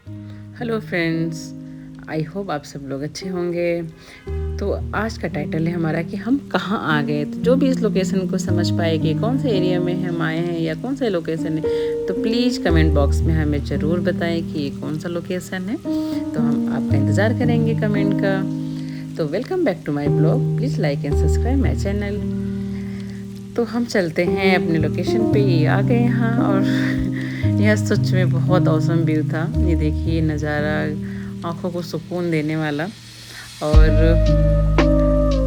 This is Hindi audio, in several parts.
हेलो फ्रेंड्स, आई होप आप सब लोग अच्छे होंगे। तो आज का टाइटल है हमारा कि हम कहाँ आ गए। तो जो भी इस लोकेशन को समझ पाए कि कौन से एरिया में हम आए हैं या कौन सा लोकेशन है, तो प्लीज़ कमेंट बॉक्स में हमें ज़रूर बताएं कि ये कौन सा लोकेशन है। तो हम आपका इंतज़ार करेंगे कमेंट का। तो welcome back to my blog, please like and subscribe my channel. तो हम चलते हैं अपने लोकेशन पे। ये आ गए यहाँ और यह सच में बहुत औसम व्यू था। ये देखिए नज़ारा, आँखों को सुकून देने वाला। और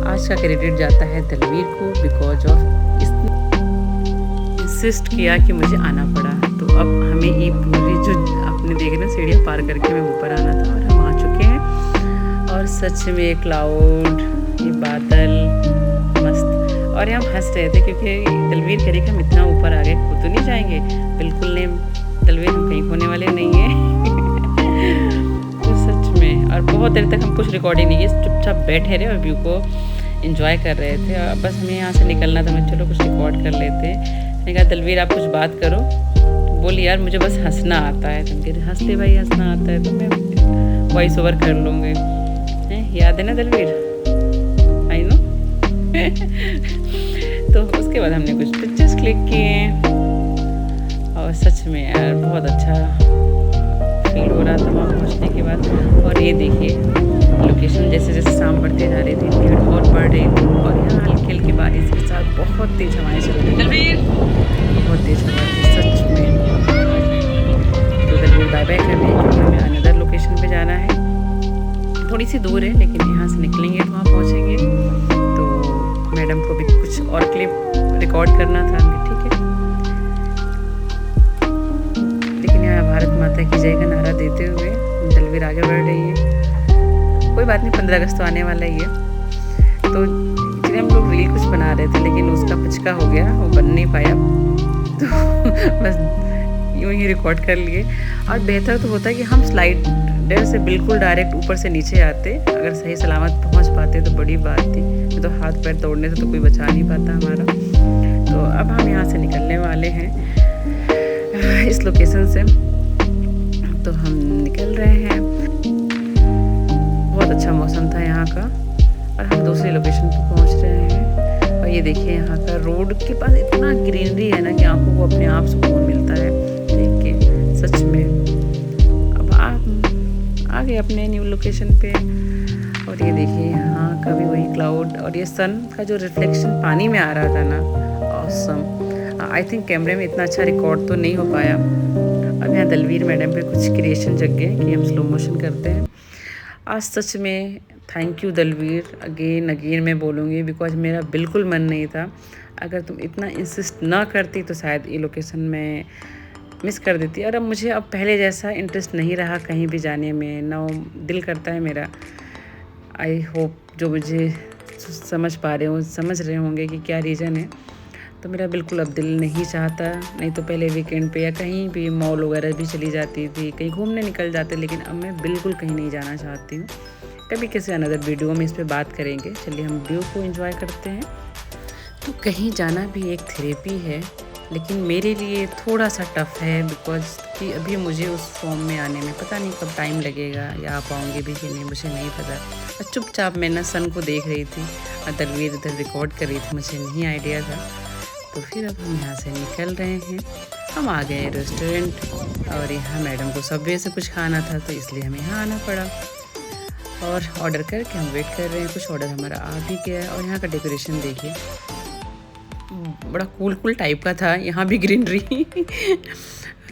आज का क्रेडिट जाता है दलवीर को, बिकॉज ऑफ इसने इंसिस्ट किया कि मुझे आना पड़ा। तो अब हमें ये पूरी जो आपने देख रहे हैं सीढ़ियाँ पार करके मैं ऊपर आना था और हम आ चुके हैं। और सच में क्लाउड, ये बादल मस्त। और हम हंस रहे थे क्योंकि दलवीर कह रही कि हम इतना ऊपर आ गए, खो तो नहीं जाएंगे। बिल्कुल नहीं दलवीर, हम कहीं होने वाले नहीं हैं। तो सच में, और बहुत देर तक हम कुछ रिकॉर्डिंग नहीं की, चुपचाप बैठे रहे और व्यू को एंजॉय कर रहे थे। और बस हमें यहाँ से निकलना था, मैं चलो कुछ रिकॉर्ड कर लेते हैं। मैंने कहा दलवीर आप कुछ बात करो। बोली यार मुझे बस हंसना आता है। तुम कह रहे हंसते भाई, हंसना आता है तो मैं वॉइस ओवर कर लूँगी। याद है ना दलवीर? I know. तो उसके बाद हमने कुछ पिक्चर्स क्लिक किए और सच में यार बहुत अच्छा फील हो रहा था वहाँ पहुँचने के बाद। और ये देखिए लोकेशन जैसे जैसे शाम बढ़ते जा रही थी, भीड़ और बढ़ रही थी। और यहाँ हल्की हल्की बारिश के साथ बहुत तेज हवाएं चल रही थी, बहुत तेज हवा थी सच में। तो दलवीर बाय बाय कर रही है क्योंकि हमें अनदर लोकेशन पे जाना है। थोड़ी सी दूर है लेकिन यहाँ से निकलेंगे तो वहाँ पहुँचेंगे। तो मैडम को भी कुछ और क्लिप रिकॉर्ड करना था, ठीक है। लेकिन यहाँ भारत माता की जय का नारा देते हुए दलवीर आगे बढ़ रही है। कोई बात नहीं, 15 अगस्त तो आने वाला ही है। तो एक्चुअली हम लोग रील कुछ बना रहे थे लेकिन उसका पिचका हो गया, वो बन नहीं पाया। तो बस यूँ ही रिकॉर्ड कर लिए। और बेहतर तो होता है कि हम स्लाइडर से बिल्कुल डायरेक्ट ऊपर से नीचे आते, अगर सही सलामत पहुंच पाते तो बड़ी बात थी। नहीं तो हाथ पैर तोड़ने से तो कोई बचा नहीं पाता हमारा। तो अब हम यहाँ से निकलने वाले हैं इस लोकेशन से। तो हम निकल रहे हैं। बहुत अच्छा मौसम था यहाँ का और हम दूसरी लोकेशन पर पहुँच रहे हैं। और ये देखिए यहाँ का रोड के पास इतना ग्रीनरी है ना कि आंखों को अपने आप सुकून मिलता है देख के, सच में। अब आप आ गए अपने न्यू लोकेशन पे। और ये देखिए यहाँ का भी वही क्लाउड और ये सन का जो रिफ्लेक्शन पानी में आ रहा था ना, ऑसम। आई थिंक कैमरे में इतना अच्छा रिकॉर्ड तो नहीं हो पाया। अब यहाँ दलवीर मैडम पे कुछ क्रिएशन जग गए कि हम स्लो मोशन करते हैं। आज सच में thank you Dalvir, again again मैं बोलूँगी, बिकॉज मेरा बिल्कुल मन नहीं था। अगर तुम इतना इंसिस्ट ना करती तो शायद ये लोकेशन में मिस कर देती। और अब मुझे अब पहले जैसा इंटरेस्ट नहीं रहा कहीं भी जाने में, ना दिल करता है मेरा। आई होप जो मुझे समझ पा रहे हो, समझ रहे होंगे कि क्या रीज़न है। तो मेरा बिल्कुल अब दिल नहीं चाहता। नहीं तो पहले वीकेंड पे या कहीं भी मॉल वगैरह भी चली जाती थी, कहीं घूमने निकल जाते, लेकिन अब मैं बिल्कुल कहीं नहीं जाना चाहती हूँ। कभी किसी अनदर वीडियो में इस पर बात करेंगे। चलिए हम व्यू को एंजॉय करते हैं। तो कहीं जाना भी एक थेरेपी है, लेकिन मेरे लिए थोड़ा सा टफ़ है, बिकॉज कि अभी मुझे उस फॉर्म में आने में पता नहीं कब टाइम लगेगा या आ पाऊँगी भी कि नहीं, मुझे नहीं पता। और चुपचाप मैं ना सन को देख रही थी और दलवीर इधर रिकॉर्ड कर रही थी, मुझे नहीं आइडिया था। तो फिर अब हम यहाँ से निकल रहे हैं। हम आ गए रेस्टोरेंट और यहाँ मैडम को सबवे से कुछ खाना था तो इसलिए हमें यहाँ आना पड़ा। और ऑर्डर करके हम वेट कर रहे हैं। कुछ ऑर्डर हमारा आ भी गया है। और यहाँ का डेकोरेशन देखिए, बड़ा कूल टाइप का था। यहाँ भी ग्रीनरी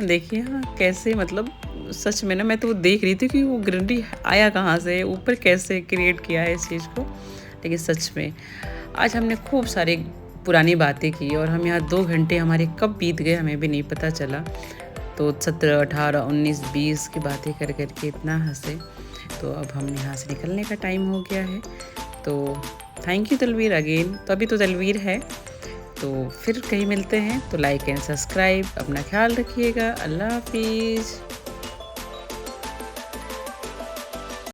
देखिए हाँ कैसे, मतलब सच में ना मैं तो देख रही थी कि वो ग्रीनरी आया कहाँ से, ऊपर कैसे क्रिएट किया है इस चीज़ को। लेकिन सच में आज हमने खूब सारी पुरानी बातें की और हम यहाँ 2 घंटे हमारे कब बीत गए हमें भी नहीं पता चला। तो 17, 18, 19, 20 की बातें कर करके इतना हंसे। तो अब हम यहाँ से निकलने का टाइम हो गया है। तो थैंक यू दलवीर अगेन। तो अभी तो दलवीर है, तो फिर कहीं मिलते हैं। तो लाइक एंड सब्सक्राइब, अपना ख्याल रखिएगा। अल्लाह हाफिज़।